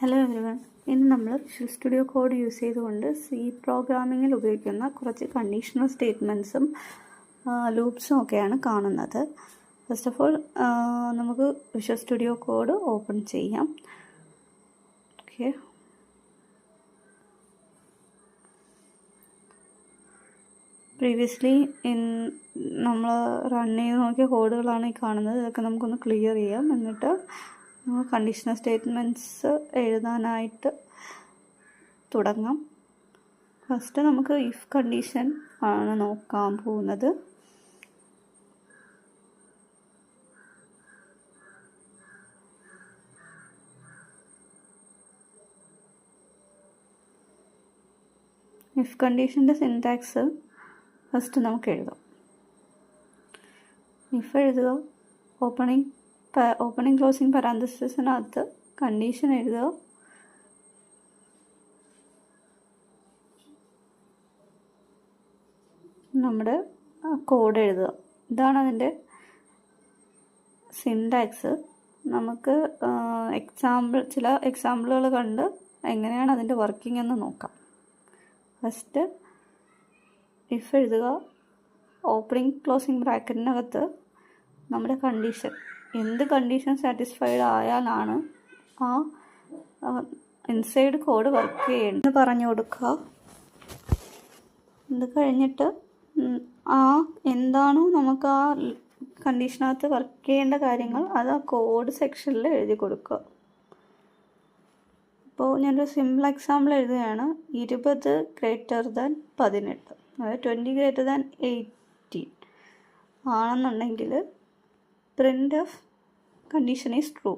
Hello everyone, ഇന്ന് നമ്മൾ visual studio code use ചെയ്തുകൊണ്ട് സി പ്രോഗ്രാമിങ്ങിൽ ഉപയോഗിക്കുന്ന കുറച്ച് കണ്ടീഷണൽ സ്റ്റേറ്റ്മെൻറ്റ്സും ലൂപ്സും ഒക്കെയാണ് കാണുന്നത്. ഫസ്റ്റ് ഓഫ് ഓൾ നമുക്ക് വിഷ്വൽ സ്റ്റുഡിയോ കോഡ് ഓപ്പൺ ചെയ്യാം. ഓക്കെ, പ്രീവിയസ്ലി നമ്മൾ റൺ ചെയ്ത് നോക്കിയ കോഡുകളാണ് ഈ കാണുന്നത്. ഇതൊക്കെ നമുക്കൊന്ന് ക്ലിയർ ചെയ്യാം. എന്നിട്ട് കണ്ടീഷണൽ സ്റ്റേറ്റ്മെൻറ്റ്സ് എഴുതാനായിട്ട് തുടങ്ങാം. ഫസ്റ്റ് നമുക്ക് ഇഫ് കണ്ടീഷൻ ആണ് നോക്കാൻ പോകുന്നത്. ഇഫ് കണ്ടീഷൻ്റെ സിൻടാക്സ് ഫസ്റ്റ് നമുക്ക് എഴുതാം. ഇഫ് എഴുതുക, ഓപ്പണിംഗ് ക്ലോസിംഗ് പരാന്തസിസിനകത്ത് കണ്ടീഷൻ എഴുതുക, നമ്മുടെ കോഡ് എഴുതുക. ഇതാണ് അതിൻ്റെ സിൻടാക്സ്. നമുക്ക് ചില എക്സാമ്പിളുകൾ കണ്ട് എങ്ങനെയാണ് അതിൻ്റെ വർക്കിംഗ് എന്ന് നോക്കാം. ഫസ്റ്റ് ഇഫ് എഴുതുക, ഓപ്പണിംഗ് ക്ലോസിംഗ് ബ്രാക്കറ്റിനകത്ത് നമ്മുടെ കണ്ടീഷൻ, എന്ത് കണ്ടീഷൻ സാറ്റിസ്ഫൈഡ് ആയാലാണ് ആ ഇൻസൈഡ് കോഡ് വർക്ക് ചെയ്യേണ്ടത് പറഞ്ഞു കൊടുക്കുക. ഇത് കഴിഞ്ഞിട്ട് എന്താണോ നമുക്ക് ആ കണ്ടീഷനകത്ത് വർക്ക് ചെയ്യേണ്ട കാര്യങ്ങൾ അത് ആ കോഡ് സെക്ഷനിൽ എഴുതി കൊടുക്കുക. ഇപ്പോൾ ഞാനൊരു സിമ്പിൾ എക്സാമ്പിൾ എഴുതുകയാണ്. 20 > 18, അതായത് 20 > 18 ആണെന്നുണ്ടെങ്കിൽ print of condition is true.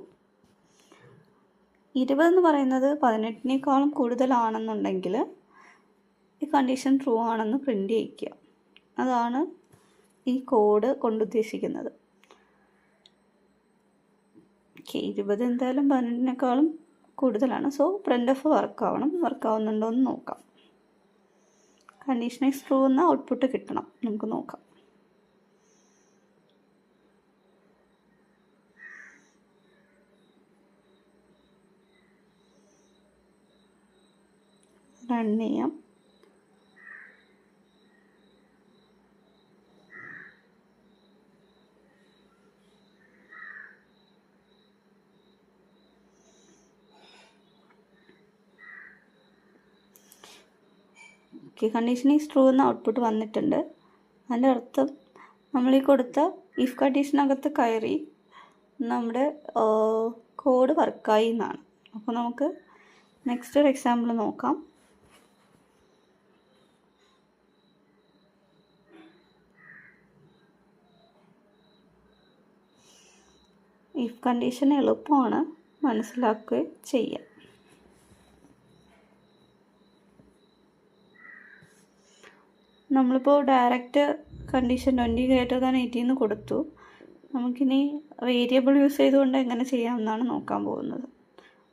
20 എന്ന് പറയുന്നത് 18-നേക്കാളും കൂടുതലാണെന്നുണ്ടെങ്കിൽ ഈ കണ്ടീഷൻ ട്രൂ ആണെന്ന് പ്രിൻ്റ് ചെയ്യിക്കുക. അതാണ് ഈ കോഡ് കൊണ്ടുദ്ദേശിക്കുന്നത്. 20 എന്തായാലും 18-നേക്കാളും കൂടുതലാണ്. സോ പ്രിൻ്റ് ഓഫ് വർക്കാവുന്നുണ്ടോ എന്ന് നോക്കാം. കണ്ടീഷൻ ഈസ് ട്രൂ എന്ന ഔട്ട്പുട്ട് കിട്ടണം. നമുക്ക് നോക്കാം. റൺ ചെയ്യാം. ഓക്കെ, കണ്ടീഷൻ ഈസ് ട്രൂ എന്ന ഔട്ട്പുട്ട് വന്നിട്ടുണ്ട്. അതിൻ്റെ അർത്ഥം നമ്മൾ ഈ കൊടുത്ത ഇഫ് കണ്ടീഷനകത്ത് കയറി നമ്മുടെ കോഡ് വർക്കായി എന്നാണ്. അപ്പോൾ നമുക്ക് നെക്സ്റ്റ് ഒരു എക്സാമ്പിൾ നോക്കാം. ഇഫ് കണ്ടീഷൻ എളുപ്പമാണ്, മനസ്സിലാക്കുകയും ചെയ്യാം. നമ്മളിപ്പോൾ ഡയറക്റ്റ് കണ്ടീഷൻ 20 > 18 കൊടുത്തു. നമുക്കിനി വേരിയബിൾ യൂസ് ചെയ്തുകൊണ്ട് എങ്ങനെ ചെയ്യാമെന്നാണ് നോക്കാൻ പോകുന്നത്.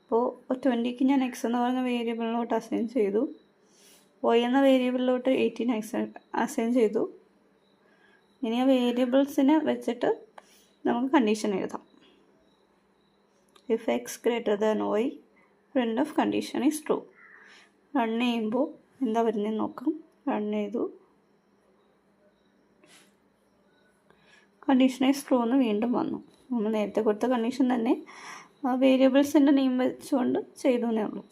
അപ്പോൾ 20ക്ക് ഞാൻ x എന്ന് പറയുന്ന വേരിയബിളിലോട്ട് അസൈൻ ചെയ്തു, y എന്ന വേരിയബിളിലോട്ട് 18 അസൈൻ ചെയ്തു. ഇനി ആ വേരിയബിൾസിനെ വെച്ചിട്ട് നമുക്ക് കണ്ടീഷൻ എഴുതാം. If x > y, print of condition is true. Run ചെയ്യുമ്പോൾ എന്താ വരുന്നതെന്ന് നോക്കാം. റൺ ചെയ്തു, കണ്ടീഷൻ ഈസ് ട്രൂ എന്ന് വീണ്ടും വന്നു. നമ്മൾ നേരത്തെ കൊടുത്ത കണ്ടീഷൻ തന്നെ വേരിയബിൾസിൻ്റെ നെയിം വെച്ചുകൊണ്ട് ചെയ്തു എന്നേ ഉള്ളൂ.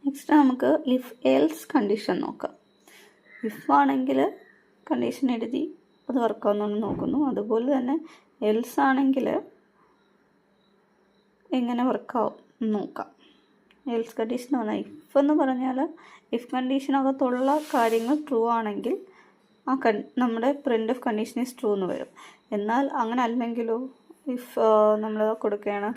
നെക്സ്റ്റ് നമുക്ക് ഇഫ് എൽസ് കണ്ടീഷൻ നോക്കാം. ഇഫ് ആണെങ്കിൽ കണ്ടീഷൻ എഴുതി അത് വർക്കാവുന്നതെന്ന് നോക്കുന്നു. അതുപോലെ തന്നെ എൽസ് ആണെങ്കിൽ എങ്ങനെ വർക്കാവും നോക്കാം. എൽസ് കണ്ടീഷൻ പറഞ്ഞാൽ ഇഫ് എന്ന് പറഞ്ഞാൽ ഇഫ് കണ്ടീഷനകത്തുള്ള കാര്യങ്ങൾ ട്രൂ ആണെങ്കിൽ നമ്മുടെ print of condition is true എന്ന് വരും. എന്നാൽ അങ്ങനെ അല്ലെങ്കിലോ, ഇഫ് നമ്മൾ കൊടുക്കുകയാണ്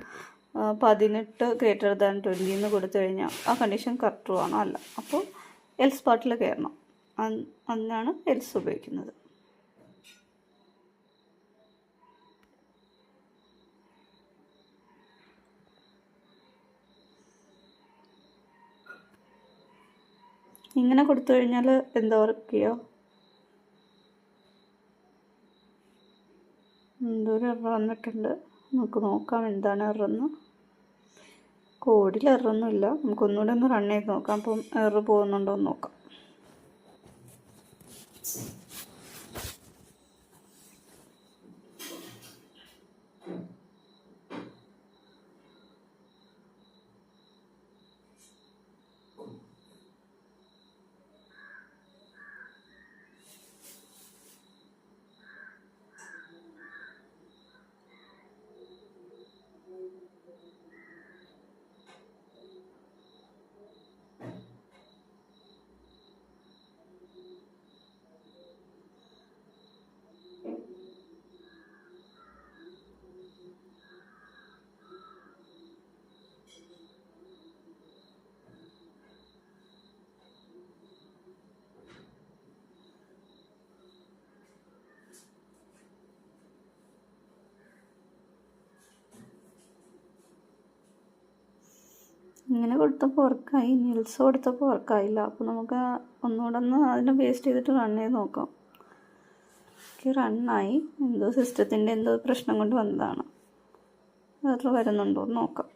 18 > 20 എന്ന് കൊടുത്തു കഴിഞ്ഞാൽ ആ കണ്ടീഷൻ ട്രൂ ആണോ? അല്ല. അപ്പോൾ എൽസ് പാർട്ടിൽ കയറണം. അതിനാണ് എൽസ് ഉപയോഗിക്കുന്നത്. ഇങ്ങനെ കൊടുത്തു കഴിഞ്ഞാൽ എന്താ വർക്ക് ചെയ്യുക? എന്തോ ഒരു എറർ വന്നിട്ടുണ്ട്. നമുക്ക് നോക്കാം എന്താണ് എററെന്ന്. കോഡിൽ എററൊന്നുമില്ല. നമുക്കൊന്നുകൂടെ ഒന്ന് റൺ ചെയ്ത് നോക്കാം. അപ്പം എറർ പോകുന്നുണ്ടോ എന്ന് നോക്കാം. ഇങ്ങനെ കൊടുത്തപ്പോൾ വർക്കായി. എൽസ് കൊടുത്തപ്പോൾ വർക്കായില്ല. അപ്പോൾ നമുക്ക് ഒന്നുകൂടെ ഒന്ന് അതിനെ പേസ്റ്റ് ചെയ്തിട്ട് റൺ ചെയ്ത് നോക്കാം. റണ്ണായി. എന്തോ സിസ്റ്റത്തിൻ്റെ എന്തോ പ്രശ്നം കൊണ്ട് വന്നതാണ്. എറർ വരുന്നുണ്ടോ എന്ന് നോക്കാം.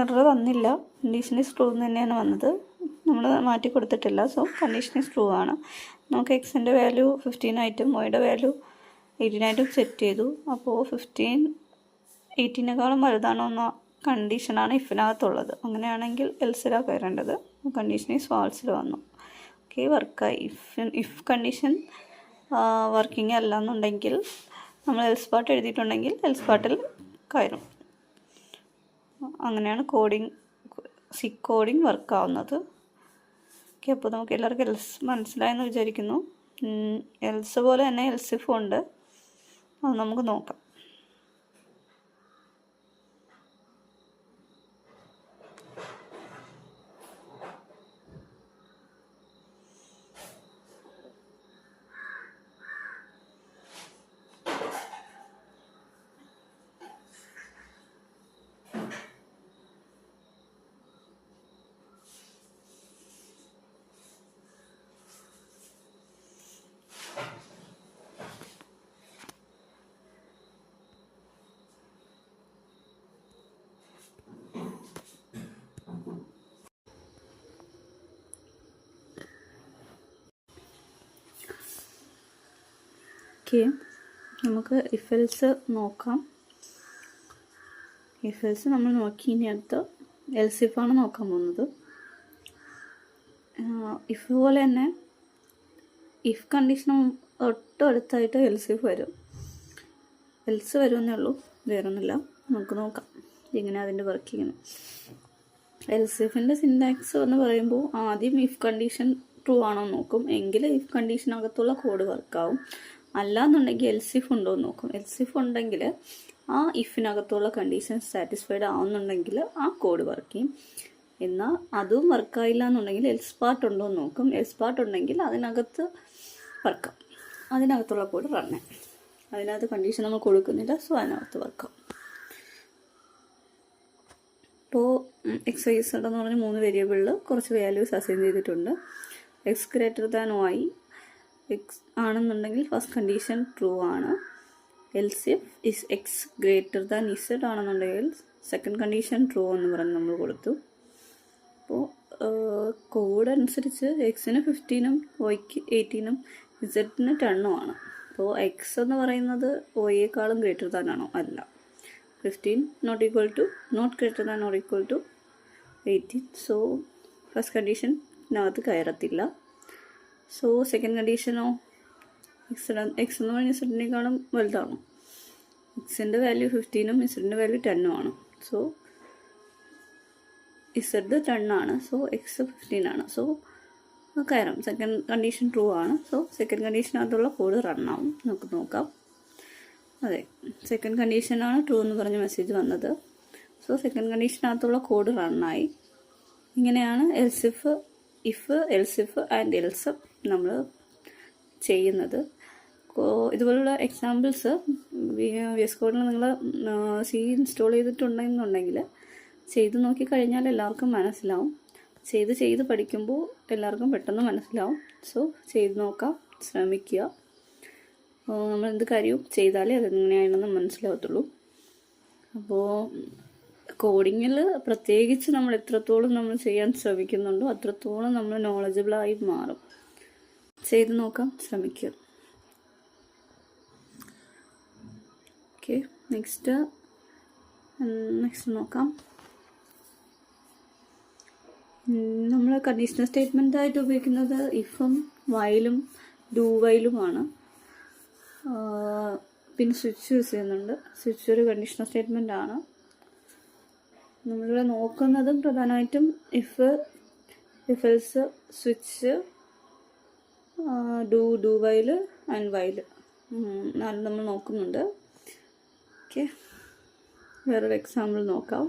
എറർ വന്നില്ല. കണ്ടീഷൻ ഈസ് ട്രൂ എന്ന് തന്നെയാണ് വന്നത്. നമ്മൾ മാറ്റി കൊടുത്തിട്ടില്ല. സോ കണ്ടീഷൻ ഈസ് ട്രൂ ആണ്. നമുക്ക് എക്സിൻ്റെ വാല്യൂ 15 വൈയുടെ വാല്യൂ 18 സെറ്റ് ചെയ്തു. അപ്പോൾ 15 18 വലുതാണോ എന്ന കണ്ടീഷനാണ് ഇഫിനകത്തുള്ളത്. അങ്ങനെയാണെങ്കിൽ എൽസിലാണ് കയറേണ്ടത്. കണ്ടീഷൻ ഈസ് ഫാൾസിൽ വന്നു. ഓക്കെ, വർക്കായി. ഇഫ് കണ്ടീഷൻ വർക്കിംഗ് അല്ല എന്നുണ്ടെങ്കിൽ നമ്മൾ എൽസ് പാർട്ട് എഴുതിയിട്ടുണ്ടെങ്കിൽ എൽസ് പാർട്ടിൽ കയറും. അങ്ങനെയാണ് കോഡിങ് വർക്കാവുന്നത്. ഓക്കെ, അപ്പോൾ നമുക്ക് എല്ലാവർക്കും എൽസ് മനസ്സിലായെന്ന് വിചാരിക്കുന്നു. എൽസ് പോലെ തന്നെ എൽസിഫും ഉണ്ട്. അത് നമുക്ക് നോക്കാം. ഓക്കെ, നമുക്ക് ഇഫ് എൽസ് നോക്കാം. ഇഫ് എൽസ് നമ്മൾ നോക്കി ഇനി അടുത്ത് എൽസിഫാണ് നോക്കാൻ പോകുന്നത്. ഇഫ് പോലെ തന്നെ ഇഫ് കണ്ടീഷനും തൊട്ടടുത്തായിട്ട് എൽസിഫ് വരും. എൽസ് വരുമെന്നേ ഉള്ളൂ, വേറൊന്നുമില്ല. നമുക്ക് നോക്കാം എങ്ങനെ അതിൻ്റെ വർക്ക് ചെയ്യുന്നു. എൽസിഫിൻ്റെ സിൻടാക്സ് എന്ന് പറയുമ്പോൾ ആദ്യം ഇഫ് കണ്ടീഷൻ ട്രൂ ആണോ നോക്കും. എങ്കിൽ ഇഫ് കണ്ടീഷനകത്തുള്ള കോഡ് വർക്കാവും. അല്ലാന്നുണ്ടെങ്കിൽ എൽസിഫ് ഉണ്ടോ എന്ന് നോക്കും. എൽസിഫ് ഉണ്ടെങ്കിൽ ആ ഇഫിനകത്തുള്ള കണ്ടീഷൻ സാറ്റിസ്ഫൈഡ് ആവുന്നുണ്ടെങ്കിൽ ആ കോഡ് വർക്ക് ചെയ്യും. എന്നാൽ അതും വർക്കായില്ല എന്നുണ്ടെങ്കിൽ എൽസ് പാർട്ട് ഉണ്ടോ എന്ന് നോക്കും. എൽസ് പാർട്ട് ഉണ്ടെങ്കിൽ അതിനകത്ത് വർക്കാവും. അതിനകത്തുള്ള കോഡ് റണ്ണേ. അതിനകത്ത് കണ്ടീഷൻ നമ്മൾ കൊടുക്കുന്നില്ല. സോ അതിനകത്ത് വർക്കാവും. ഇപ്പോൾ എക്സ് എന്ന് പറഞ്ഞ 3 വേരിയബിളിൽ കുറച്ച് വാല്യൂസ് അസൈൻ ചെയ്തിട്ടുണ്ട്. X greater than y x ആണെന്നുണ്ടെങ്കിൽ ഫസ്റ്റ് കണ്ടീഷൻ ട്രൂ ആണ്. Else if x greater than z ആണെന്നുണ്ടെങ്കിൽ സെക്കൻഡ് കണ്ടീഷൻ ട്രൂ എന്ന് പറഞ്ഞ് നമ്മൾ കൊടുത്തു. അപ്പോൾ കോഡ് അനുസരിച്ച് എക്സിന് 15 വൈക്ക് 18 ഇസഡിന് 10 ആണ്. അപ്പോൾ എക്സ് എന്ന് പറയുന്നത് വൈയേക്കാളും ഗ്രേറ്റർ ദാൻ ആണോ? അല്ല. 15 not greater than or equal to 18. So first കണ്ടീഷനകത്ത് കയറത്തില്ല. സോ സെക്കൻഡ് കണ്ടീഷനോ എക്സ് എന്ന് പറഞ്ഞ ഇസഡിനേക്കാളും വലുതാണോ? എക്സിൻ്റെ വാല്യൂ 15 ഇസഡിൻ്റെ വാല്യൂ 10 ആണ്. സോ ഇസഡ് 10 ആണ്. സോ എക്സ് 15 ആണ്. സോ കയറും. സെക്കൻഡ് കണ്ടീഷൻ ട്രൂ ആണ്. സോ സെക്കൻഡ് കണ്ടീഷനകത്തുള്ള കോഡ് റൺ ആവും. നമുക്ക് നോക്കാം. അതെ, സെക്കൻഡ് കണ്ടീഷനാണ് ട്രൂ എന്ന് പറഞ്ഞ മെസ്സേജ് വന്നത്. സോ സെക്കൻഡ് കണ്ടീഷനകത്തുള്ള കോഡ് റണ്ണായി. ഇങ്ങനെയാണ് ഇഫ് എൽസിഫ് ആൻഡ് എൽസ് നമ്മൾ ചെയ്യുന്നത്. ഇതുപോലുള്ള എക്സാമ്പിൾസ് VS കോഡിൽ നിങ്ങൾ സി ഇൻസ്റ്റാൾ ചെയ്തിട്ടുണ്ടെന്നുണ്ടെങ്കിൽ ചെയ്ത് നോക്കിക്കഴിഞ്ഞാൽ എല്ലാവർക്കും മനസ്സിലാവും. ചെയ്ത് പഠിക്കുമ്പോൾ എല്ലാവർക്കും പെട്ടെന്ന് മനസ്സിലാവും. സോ ചെയ്ത് നോക്കാം, ശ്രമിക്കുക. നമ്മൾ എന്ത് കാര്യവും ചെയ്താലേ അതെങ്ങനെയാണെന്ന് മനസ്സിലാവത്തുള്ളൂ. അപ്പോൾ കോഡിങ്ങിൽ പ്രത്യേകിച്ച് നമ്മൾ എത്രത്തോളം നമ്മൾ ചെയ്യാൻ ശ്രമിക്കുന്നുണ്ടോ അത്രത്തോളം നമ്മൾ നോളജബിളായി മാറും. ചെയ്ത് നോക്കാം, ശ്രമിക്കുക. ഓക്കെ, നെക്സ്റ്റ് നോക്കാം. നമ്മൾ കണ്ടീഷണൽ സ്റ്റേറ്റ്മെൻ്റ് ആയിട്ട് ഉപയോഗിക്കുന്നത് ഇഫും വൈലും ഡു വൈലുമാണ്. പിന്നെ സ്വിച്ച് യൂസ് ചെയ്യുന്നുണ്ട്. സ്വിച്ച് ഒരു കണ്ടീഷണൽ സ്റ്റേറ്റ്മെൻ്റ് ആണ്. നമ്മളിവിടെ നോക്കുന്നതും പ്രധാനമായിട്ടും if else switch do while and while നാലും നമ്മൾ നോക്കുന്നുണ്ട്. ഓക്കെ, വേറൊരു എക്സാമ്പിൾ നോക്കാം.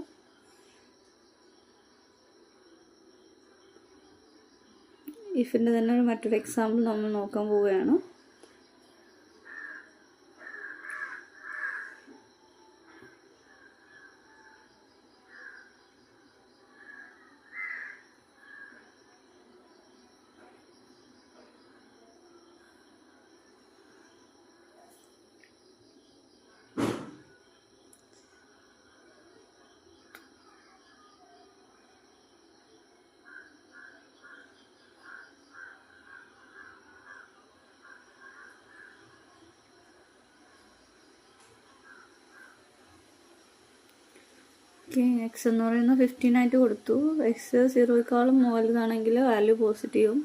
ഇഫിൻ്റെ തന്നെ മറ്റൊരു എക്സാമ്പിൾ നമ്മൾ നോക്കാൻ പോവുകയാണ്. ഓക്കെ, എക്സ് എന്ന് പറയുന്നത് 15 ആയിട്ട് കൊടുത്തു. എക്സ് 0യേക്കാളും വലുതാണെങ്കിൽ വാല്യൂ പോസിറ്റീവും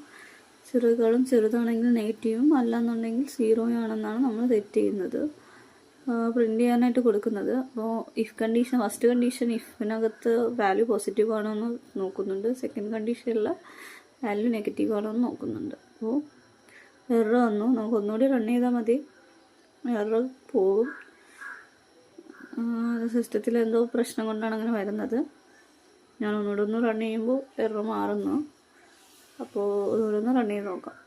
0യേക്കാളും ചെറുതാണെങ്കിൽ നെഗറ്റീവും അല്ലാന്നുണ്ടെങ്കിൽ 0 ആണെന്നാണ് നമ്മൾ സെറ്റ് ചെയ്യുന്നത്, പ്രിൻ്റ് ചെയ്യാനായിട്ട് കൊടുക്കുന്നത്. അപ്പോൾ ഫസ്റ്റ് കണ്ടീഷൻ ഇഫിനകത്ത് വാല്യൂ പോസിറ്റീവ് ആണോ എന്ന് നോക്കുന്നുണ്ട്. സെക്കൻഡ് കണ്ടീഷനിൽ വാല്യൂ നെഗറ്റീവ് ആണോ എന്ന് നോക്കുന്നുണ്ട്. അപ്പോൾ എറർ വന്നു. നമുക്ക് ഒന്നുകൂടി റൺ ചെയ്താൽ മതി, എറർ പോകും. സിസ്റ്റത്തിൽ എന്തോ പ്രശ്നം കൊണ്ടാണ് അങ്ങനെ വരുന്നത്. ഞാൻ ഒന്നുകൂടെ റൺ ചെയ്യുമ്പോൾ എറർ മാറുന്നു. അപ്പോൾ ഒന്നുകൂടെ റൺ ചെയ്ത് നോക്കാം.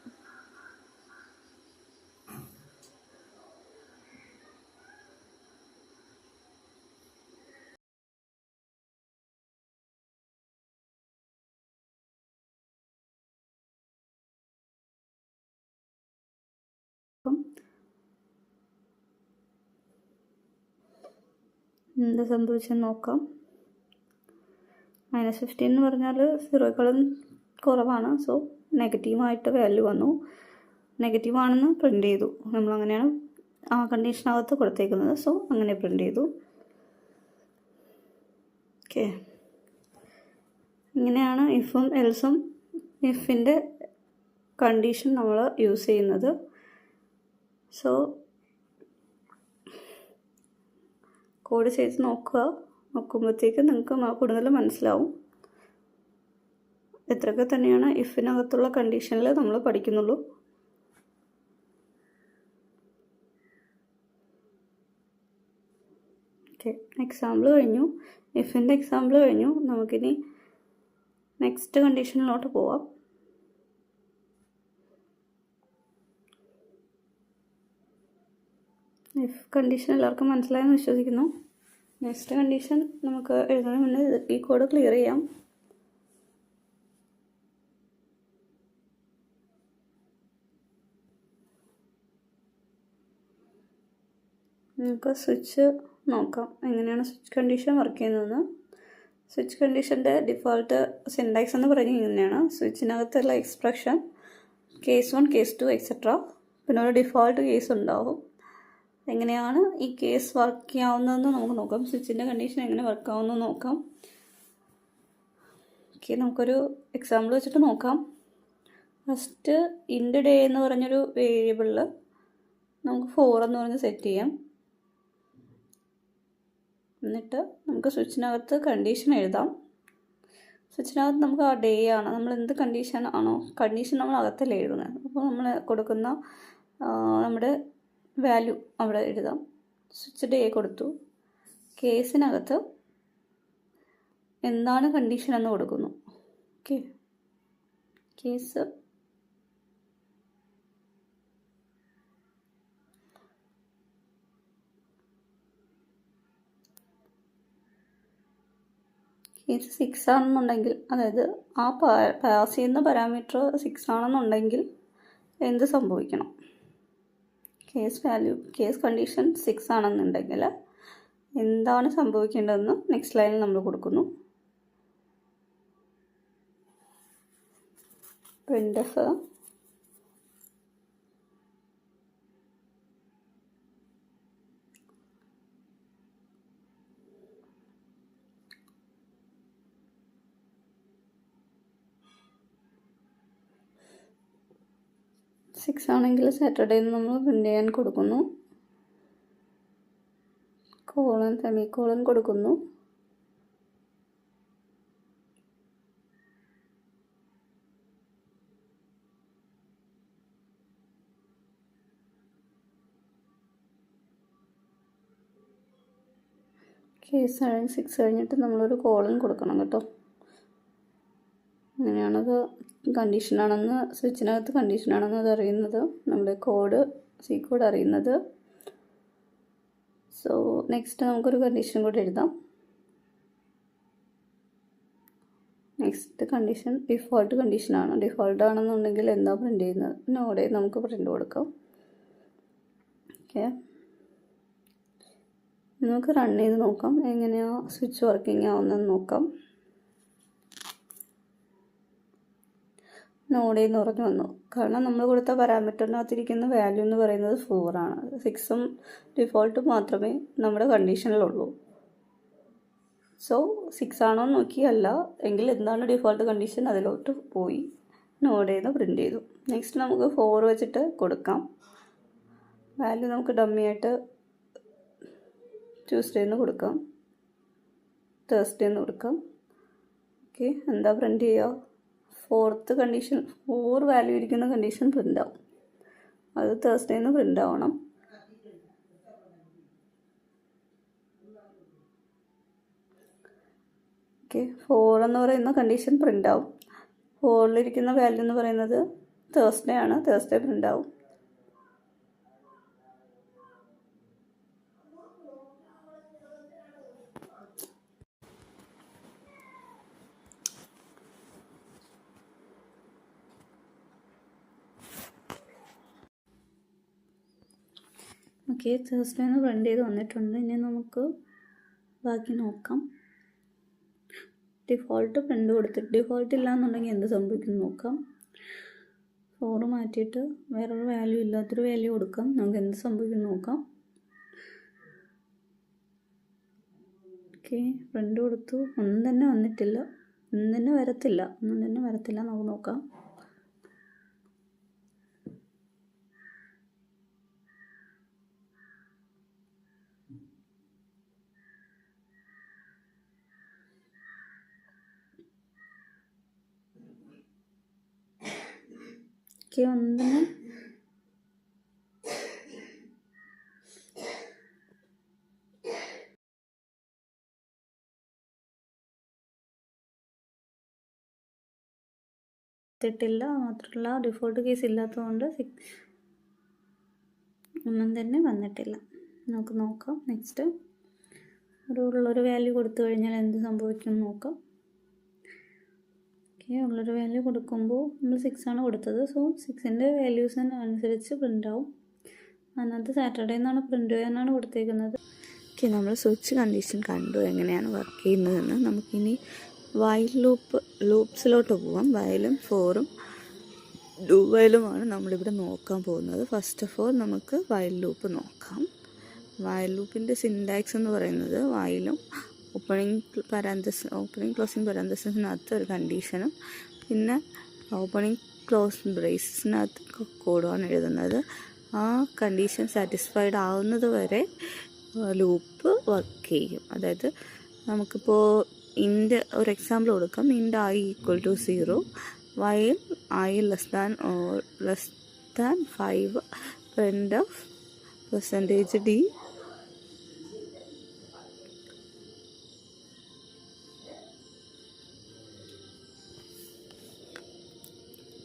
എന്താ സംഭവിച്ചെന്ന് നോക്കാം. -15 എന്ന് പറഞ്ഞാൽ 0യേക്കാളും കുറവാണ്. സോ നെഗറ്റീവായിട്ട് വാല്യൂ വന്നു. നെഗറ്റീവാണെന്ന് പ്രിൻ്റ് ചെയ്തു. നമ്മളങ്ങനെയാണ് ആ കണ്ടീഷനകത്ത് കൊടുത്തേക്കുന്നത്. സോ അങ്ങനെ പ്രിൻ്റ് ചെയ്തു. ഓക്കെ, ഇങ്ങനെയാണ് ഇഫും എൽസും ഇഫിൻ്റെ കണ്ടീഷൻ നമ്മൾ യൂസ് ചെയ്യുന്നത്. സോ കോഡ് ചെയ്ത് നോക്കുമ്പോഴത്തേക്ക് നിങ്ങൾക്ക് കൂടുതൽ മനസ്സിലാവും. ഇത്രയൊക്കെ തന്നെയാണ് ഇഫിനകത്തുള്ള കണ്ടീഷനിൽ നമ്മൾ പഠിക്കുന്നുള്ളൂ. ഓക്കെ, എക്സാമ്പിൾ കഴിഞ്ഞു. ഇഫിൻ്റെ എക്സാമ്പിൾ കഴിഞ്ഞു. നമുക്കിനി നെക്സ്റ്റ് കണ്ടീഷനിലോട്ട് പോവാം. ഇഫ് കണ്ടീഷൻ എല്ലാവർക്കും മനസ്സിലായെന്ന് വിശ്വസിക്കുന്നു. നെക്സ്റ്റ് കണ്ടീഷൻ നമുക്ക് എഴുതുന്നതിന് മുന്നേ ഈ കോഡ് ക്ലിയർ ചെയ്യാം. നമുക്ക് സ്വിച്ച് നോക്കാം, എങ്ങനെയാണ് സ്വിച്ച് കണ്ടീഷൻ വർക്ക് ചെയ്യുന്നതെന്ന്. സ്വിച്ച് കണ്ടീഷൻ്റെ ഡിഫോൾട്ട് സിൻടാക്സ് എന്ന് പറയുന്നത് ഇങ്ങനെയാണ്. സ്വിച്ചിനകത്തുള്ള എക്സ്പ്രഷൻ കേസ് 1, കേസ് 2 എക്സെട്ര, പിന്നെ ഒരു ഡിഫോൾട്ട് കേസ് ഉണ്ടാവും. എങ്ങനെയാണ് ഈ കേസ് വർക്ക് ചെയ്യാവുന്നതെന്ന് നമുക്ക് നോക്കാം. സ്വിച്ചിൻ്റെ കണ്ടീഷൻ എങ്ങനെ വർക്ക് ആവുമെന്ന് നോക്കാം. ഓക്കെ, നമുക്കൊരു എക്സാമ്പിൾ വെച്ചിട്ട് നോക്കാം. ഫസ്റ്റ് ഇൻഡ് ഡേ എന്ന് പറഞ്ഞൊരു വേരിയബിളിൽ നമുക്ക് 4 എന്ന് പറഞ്ഞ് സെറ്റ് ചെയ്യാം. എന്നിട്ട് നമുക്ക് സ്വിച്ചിനകത്ത് കണ്ടീഷൻ എഴുതാം. സ്വിച്ചിനകത്ത് നമുക്ക് ആ ഡേ ആണ്, നമ്മൾ എന്ത് കണ്ടീഷൻ ആണോ, കണ്ടീഷൻ നമ്മൾ അകത്തല്ലേ എഴുതുന്നത്, അപ്പോൾ നമ്മൾ കൊടുക്കുന്ന നമ്മുടെ വാല്യൂ അവിടെ എഴുതാം. സ്വിച്ച് ഡേ കൊടുത്തു. കേസിനകത്ത് എന്താണ് കണ്ടീഷൻ എന്ന് കൊടുക്കുന്നു. ഓക്കെ, കേസ് കേസ് 6 ആണെന്നുണ്ടെങ്കിൽ, അതായത് ആ പാസ് ചെയ്യുന്ന പാരാമീറ്റർ 6 ആണെന്നുണ്ടെങ്കിൽ എന്ത് സംഭവിക്കണം, കേസ് കണ്ടീഷൻ 6 ആണെന്നുണ്ടെങ്കിൽ എന്താണ് സംഭവിക്കേണ്ടതെന്ന് നെക്സ്റ്റ് ലൈനിൽ നമ്മൾ കൊടുക്കുന്നു. printf സിക്സ് ആണെങ്കിൽ സാറ്റർഡേ നമ്മൾ പ്രിൻ്റ് ചെയ്യാൻ കൊടുക്കുന്നു. സെമിക്കോളൻ കൊടുക്കുന്നു. കേസ് 6 കഴിഞ്ഞിട്ട് നമ്മളൊരു കോളൻ കൊടുക്കണം കേട്ടോ. അങ്ങനെയാണത് കണ്ടീഷനാണെന്ന്, സ്വിച്ചിനകത്ത് കണ്ടീഷനാണെന്ന് അത് അറിയുന്നത്, നമ്മുടെ സി കോഡ് അറിയുന്നത്. സോ നെക്സ്റ്റ് നമുക്കൊരു കണ്ടീഷൻ കൂടി എഴുതാം. നെക്സ്റ്റ് കണ്ടീഷൻ ഡിഫോൾട്ട് കണ്ടീഷനാണ്. ഡിഫോൾട്ട് ആണെന്നുണ്ടെങ്കിൽ എന്താ പ്രിൻ്റ് ചെയ്യുന്നത്, നോടെ നമുക്ക് പ്രിൻ്റ് കൊടുക്കാം. ഓക്കെ, നമുക്ക് റൺ ചെയ്ത് നോക്കാം എങ്ങനെയാണ് സ്വിച്ച് വർക്കിംഗ് ആവുന്നതെന്ന് നോക്കാം. നോഡേ എന്ന് പറഞ്ഞു വന്നു, കാരണം നമ്മൾ കൊടുത്ത പാരാമീറ്ററിനകത്തിരിക്കുന്ന വാല്യൂ എന്ന് പറയുന്നത് 4 ആണ്. 6ഉം ഡിഫോൾട്ടും മാത്രമേ നമ്മുടെ കണ്ടീഷനിലുള്ളൂ. സോ 6 ആണോ നോക്കിയല്ല എങ്കിൽ എന്താണ് ഡിഫോൾട്ട് കണ്ടീഷൻ, അതിലോട്ട് പോയി നോഡേന്ന് പ്രിൻ്റ് ചെയ്തു. നെക്സ്റ്റ് നമുക്ക് 4 വെച്ചിട്ട് കൊടുക്കാം. വാല്യൂ നമുക്ക് ഡമ്മിയായിട്ട് ട്യൂസ്ഡേന്ന് കൊടുക്കാം, തേഴ്സ്ഡേന്ന് കൊടുക്കാം. ഓക്കെ, എന്താ പ്രിൻ്റ് ചെയ്യുക, 4th കണ്ടീഷൻ, 4 വാല്യൂ ഇരിക്കുന്ന കണ്ടീഷൻ പ്രിൻ്റ് ആവും. അത് തേഴ്സ്ഡേന്ന് പ്രിൻ്റ് ആവണം. ഓക്കെ, 4 എന്ന് പറയുന്ന കണ്ടീഷൻ പ്രിൻ്റ് ആവും. 4ലിരിക്കുന്ന വാല്യൂ എന്ന് പറയുന്നത് തേഴ്സ്ഡേ ആണ്, തേഴ്സ്ഡേ പ്രിൻ്റ് ആവും. ഓക്കെ, തേഴ്സ്ഡേന്ന് പ്രിൻ്റ് ചെയ്ത് വന്നിട്ടുണ്ട്. ഇനി നമുക്ക് ബാക്കി നോക്കാം. ഡിഫോൾട്ട് പ്രിൻ്റ് കൊടുത്തിട്ട് ഡിഫോൾട്ട് ഇല്ല എന്നുണ്ടെങ്കിൽ എന്ത് സംഭവിക്കും നോക്കാം. 4 മാറ്റിയിട്ട് വേറൊരു വാല്യൂ ഇല്ലാത്തൊരു വാല്യൂ കൊടുക്കാം, നമുക്ക് എന്ത് സംഭവിക്കും നോക്കാം. ഓക്കെ, പ്രിൻ്റ് കൊടുത്തു, ഒന്നും തന്നെ വന്നിട്ടില്ല, ഒന്നും തന്നെ വരത്തില്ല, നമുക്ക് നോക്കാം. ഒന്നിന് ില്ല മാത്രമല്ല ഡിഫോൾട്ട് കേസ് ഇല്ലാത്തതുകൊണ്ട് ഒന്നും തന്നെ വന്നിട്ടില്ല. നമുക്ക് നോക്കാം. നെക്സ്റ്റ് ഉള്ളൊരു വാല്യൂ കൊടുത്തു കഴിഞ്ഞാൽ എന്ത് സംഭവിക്കും നോക്കാം. ഓക്കെ, ഉള്ളൊരു വാല്യൂ കൊടുക്കുമ്പോൾ നമ്മൾ 6 ആണ് കൊടുത്തത്. സോ 6ൻ്റെ വാല്യൂസിന് അനുസരിച്ച് പ്രിൻ്റ് ആവും. അതിനകത്ത് സാറ്റർഡേ എന്നാണ് പ്രിൻ്റ് ചെയ്യാനാണ് കൊടുത്തേക്കുന്നത്. ഓക്കെ, നമ്മൾ സ്വിച്ച് കണ്ടീഷൻ കണ്ടു എങ്ങനെയാണ് വർക്ക് ചെയ്യുന്നതെന്ന്. നമുക്കിനി വൈൽ ലൂപ്സിലോട്ട് പോവാം. വയലും ഫോറും ഡു വയലുമാണ് നമ്മളിവിടെ നോക്കാൻ പോകുന്നത്. ഫസ്റ്റ് ഓഫ് ഓൾ നമുക്ക് വയൽ ലൂപ്പ് നോക്കാം. വയൽ ലൂപ്പിൻ്റെ സിൻടാക്സ് എന്ന് പറയുന്നത് വയലും ഓപ്പണിംഗ് ക്ലോസിംഗ് പരാന്തസിനകത്ത് ഒരു കണ്ടീഷനും പിന്നെ ഓപ്പണിംഗ് ക്ലോസ് ബ്രേസസിനകത്ത് കോഡുമാണ് എഴുതുന്നത്. ആ കണ്ടീഷൻ സാറ്റിസ്ഫൈഡ് ആവുന്നത് വരെ ലൂപ്പ് വർക്ക് ചെയ്യും. അതായത് നമുക്കിപ്പോൾ ഇൻഡ് ഒരു എക്സാമ്പിൾ കൊടുക്കാം. Int i equal to 0 while i less than 5 printf percentage d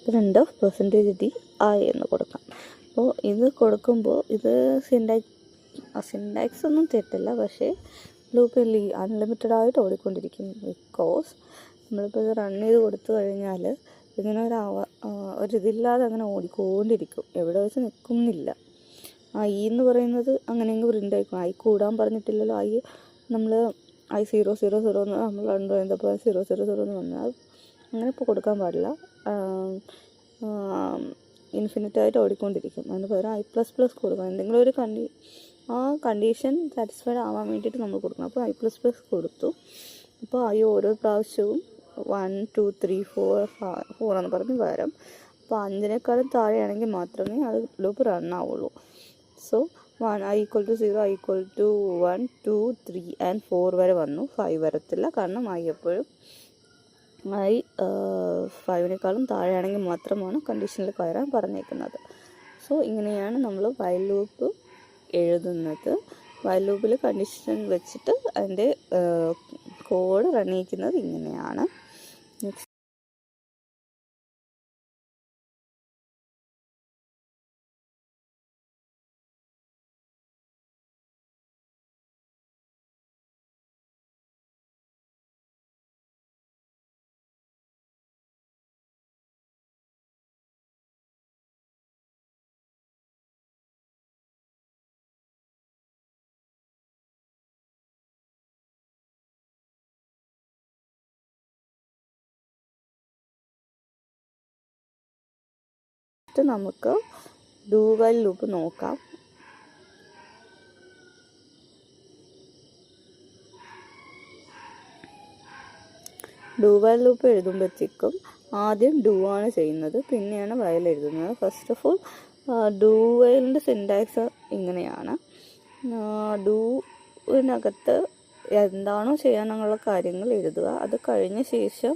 printf percentage d i എന്ന് കൊടുക്കാം. അപ്പോൾ ഇത് കൊടുക്കുമ്പോൾ ഇത് സിൻടാക്സ് ഒന്നും തെറ്റില്ല, പക്ഷേ ലൂപ്പ് അൺലിമിറ്റഡ് ആയിട്ട് ഓടിക്കൊണ്ടിരിക്കും. ബിക്കോസ് നമ്മളിപ്പോൾ ഇത് റൺ ചെയ്ത് കൊടുത്തു കഴിഞ്ഞാൽ ഇങ്ങനെ ഒരിതില്ലാതെ അങ്ങനെ ഓടിക്കൊണ്ടിരിക്കും, എവിടെ വെച്ച് നിൽക്കുന്നില്ല. ഐ എന്ന് പറയുന്നത് അങ്ങനെയെങ്കിൽ പ്രിൻ്റ് ആയിക്കും. ഐ കൂടാൻ പറഞ്ഞിട്ടില്ലല്ലോ. നമ്മൾ ഐ 000 എന്ന് നമ്മൾ റൺ ചെയ്യുന്നപ്പോൾ 000 എന്ന് പറഞ്ഞാൽ അങ്ങനെ ഇപ്പോൾ കൊടുക്കാൻ പാടില്ല. ഇൻഫിനിറ്റായിട്ട് ഓടിക്കൊണ്ടിരിക്കും. അതിന് പകരം I++ കൊടുക്കണം. എന്തെങ്കിലും ഒരു കണ്ടീഷൻ സാറ്റിസ്ഫൈഡ് ആവാൻ വേണ്ടിയിട്ട് നമ്മൾ കൊടുക്കണം. അപ്പോൾ I++ കൊടുത്തു. അപ്പോൾ ഓരോ പ്രാവശ്യവും 1 2 3 4 എന്ന് പറഞ്ഞ് വരും. അപ്പോൾ 5-നേക്കാളും താഴെയാണെങ്കിൽ മാത്രമേ അത് ലൂപ്പ് റൺ ആവുള്ളൂ. So I equal to 0, I equal to 1 2 3 and 4 വരെ വന്നു. 5 വരത്തില്ല, കാരണം I എപ്പോഴും 5-നേക്കാളും താഴെയാണെങ്കിൽ മാത്രമാണ് കണ്ടീഷനിൽ കയറാൻ പറഞ്ഞേക്കുന്നത്. സോ ഇങ്ങനെയാണ് നമ്മൾ വൈൽ ലൂപ്പ് എഴുതുന്നത്. വൈൽ ലൂപ്പിൽ കണ്ടീഷൻ വെച്ചിട്ട് അതിൻ്റെ കോഡ് റൺ ചെയ്യിക്കുന്നത് ഇങ്ങനെയാണ്. നെക്സ്റ്റ് നമുക്ക് ഡു വൈൽ ലൂപ്പ് നോക്കാം. ഡു വൈൽ ലൂപ്പ് എഴുതുമ്പോഴത്തേക്കും ആദ്യം ഡു ആണ് ചെയ്യുന്നത്, പിന്നെയാണ് വയൽ എഴുതുന്നത്. ഫസ്റ്റ് ഓഫ് ഓൾ ഡു വയലിൻ്റെ സിൻടാക്സ് ഇങ്ങനെയാണ്. ഡുവിനകത്ത് എന്താണോ ചെയ്യാനുള്ള കാര്യങ്ങൾ എഴുതുക. അത് കഴിഞ്ഞ ശേഷം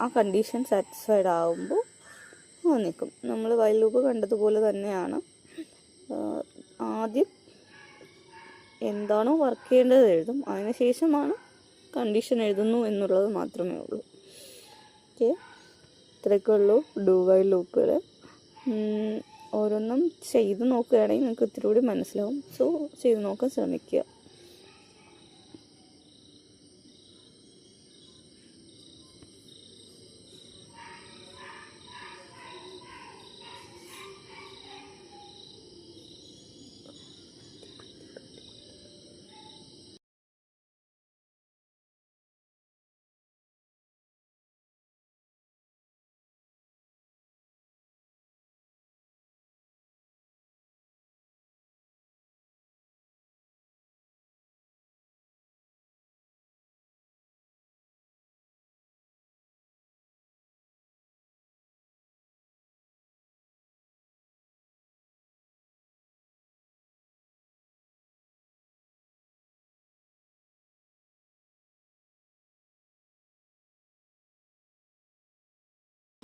ആ കണ്ടീഷൻ സാറ്റിസ്ഫൈഡ് ആകുമ്പോൾ നിൽക്കും. നമ്മൾ വൈൽ ലൂപ്പ് കണ്ടതുപോലെ തന്നെയാണ്. ആദ്യം എന്താണോ വർക്ക് ചെയ്യേണ്ടത് എഴുതും, അതിനുശേഷമാണ് കണ്ടീഷൻ എഴുതുന്നു എന്നുള്ളത് മാത്രമേ ഉള്ളൂ. ഓക്കെ, ഇത്രയൊക്കെ ഉള്ളൂ ഡു വൈൽ ലൂപ്പുകൾ. ഓരോന്നും ചെയ്ത് നോക്കുകയാണെങ്കിൽ നിങ്ങൾക്ക് ഇത്തിരി കൂടി മനസ്സിലാവും. സോ ചെയ്ത് നോക്കാൻ ശ്രമിക്കുക.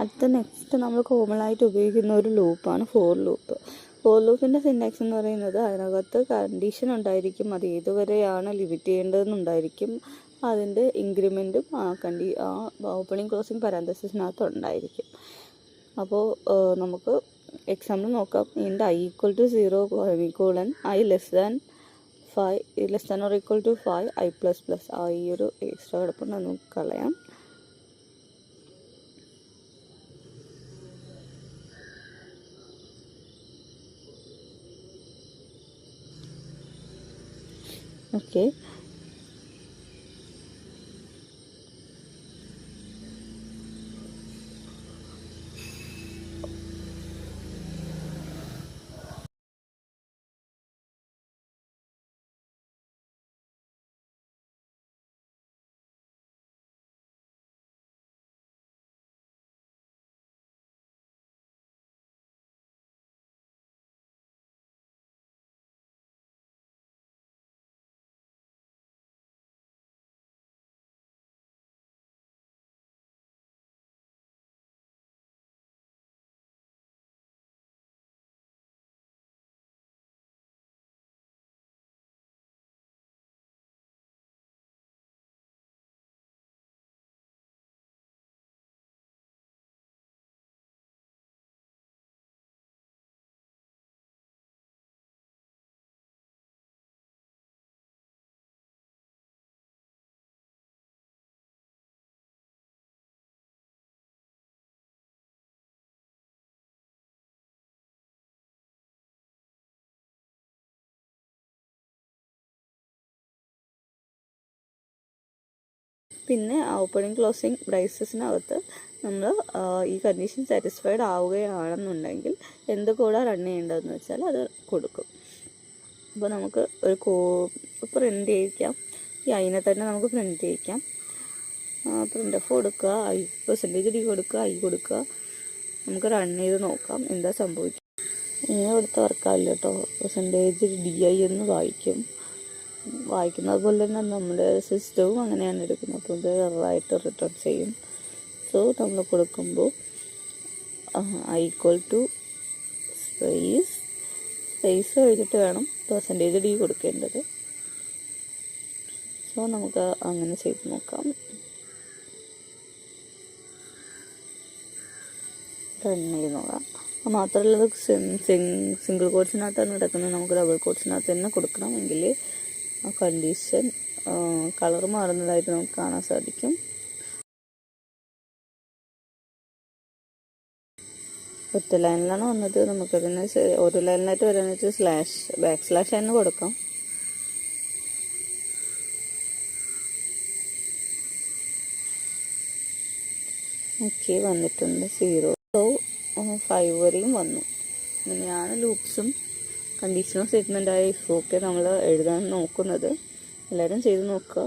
അടുത്ത നെക്സ്റ്റ് നമ്മൾ കോമൺ ആയിട്ട് ഉപയോഗിക്കുന്ന ഒരു ലൂപ്പാണ് ഫോർ ലൂപ്പ്. ഫോർ ലൂപ്പിൻ്റെ സിൻടാക്സ് എന്ന് പറയുന്നത് അതിനകത്ത് കണ്ടീഷൻ ഉണ്ടായിരിക്കും, അത് ഏതുവരെയാണ് ലിമിറ്റ് ചെയ്യേണ്ടതെന്നുണ്ടായിരിക്കും, അതിൻ്റെ ഇൻക്രിമെൻറ്റും ആ ഓപ്പണിംഗ് ക്ലോസിങ് പാരാന്തസിസിനകത്ത് ഉണ്ടായിരിക്കും. അപ്പോൾ നമുക്ക് എക്സാമ്പിൾ നോക്കാം. ഇൻഡ് I equal to 0 I less than 5 less than or equal to 5 I++. ഈ ഒരു എക്സ്ട്രാ കിടപ്പുണ്ട്, നമുക്ക് കളയാം. ഓക്കെ, പിന്നെ ഓപ്പണിംഗ് ക്ലോസിംഗ് ബ്രേസസിനകത്ത് നമ്മൾ ഈ കണ്ടീഷൻ സാറ്റിസ്ഫൈഡ് ആവുകയാണെന്നുണ്ടെങ്കിൽ എന്ത് കോഡാണ് റൺ ചെയ്യേണ്ടതെന്ന് വെച്ചാൽ അത് കൊടുക്കും. അപ്പോൾ നമുക്ക് ഒരു പ്രിൻ്റ് ചെയ്യിക്കാം. ഈ അതിനെ തന്നെ നമുക്ക് പ്രിൻ്റ് ചെയ്യിക്കാം. പ്രിൻ്റ് ഓഫ് കൊടുക്കുക, പെർസെൻറ്റേജ് ഡി കൊടുക്കുക, കൊടുക്കുക. നമുക്ക് റൺ ചെയ്ത് നോക്കാം എന്താ സംഭവിക്കുക. ഇങ്ങനെ കൊടുത്ത വർക്കാവില്ല കേട്ടോ. പെർസെൻറ്റേജ് DI എന്ന് വായിക്കുന്നത് പോലെ തന്നെ നമ്മുടെ സിസ്റ്റവും അങ്ങനെയാണ് എടുക്കുന്നത്. അപ്പോൾ ഇത് എററായിട്ട് റിട്ടേൺ ചെയ്യും. സോ നമ്മൾ കൊടുക്കുമ്പോൾ = സ്പേസ് കഴിഞ്ഞിട്ട് വേണം പെർസെൻറ്റേജ് ഡി കൊടുക്കേണ്ടത്. സോ നമുക്ക് അങ്ങനെ ചെയ്ത് നോക്കാം. റൺ ചെയ്ത് നോക്കാം. മാത്രമല്ല അത് സിംഗിൾ കോഡ്സിനകത്താണ് കിടക്കുന്നത്. നമുക്ക് ഡബിൾ കോഡ്സിനകത്ത് തന്നെ കൊടുക്കണം. എങ്കിൽ ആ കണ്ടീഷൻ കളർ മാറുന്നതായിട്ട് നമുക്ക് കാണാൻ സാധിക്കും. ഒറ്റ ലൈനിലാണ് വന്നത്. നമുക്കതിന് ഒരു ലൈനിലായിട്ട് വരാന്ന് വെച്ചാൽ \/ എന്ന് കൊടുക്കാം. ഓക്കെ, വന്നിട്ടുണ്ട് 0 to 5 വരെയും വന്നു. ഇങ്ങനെയാണ് ലൂപ്സും കണ്ടീഷണൽ സ്റ്റേറ്റ്മെൻറ്റായ ഇഫൊക്കെ നമ്മൾ എഴുതാൻ നോക്കുന്നത്. എല്ലാവരും ചെയ്ത് നോക്കുക.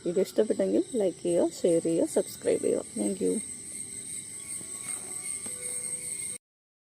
വീഡിയോ ഇഷ്ടപ്പെട്ടെങ്കിൽ ലൈക്ക് ചെയ്യുക, ഷെയർ ചെയ്യുക, സബ്സ്ക്രൈബ് ചെയ്യുക. Thank you.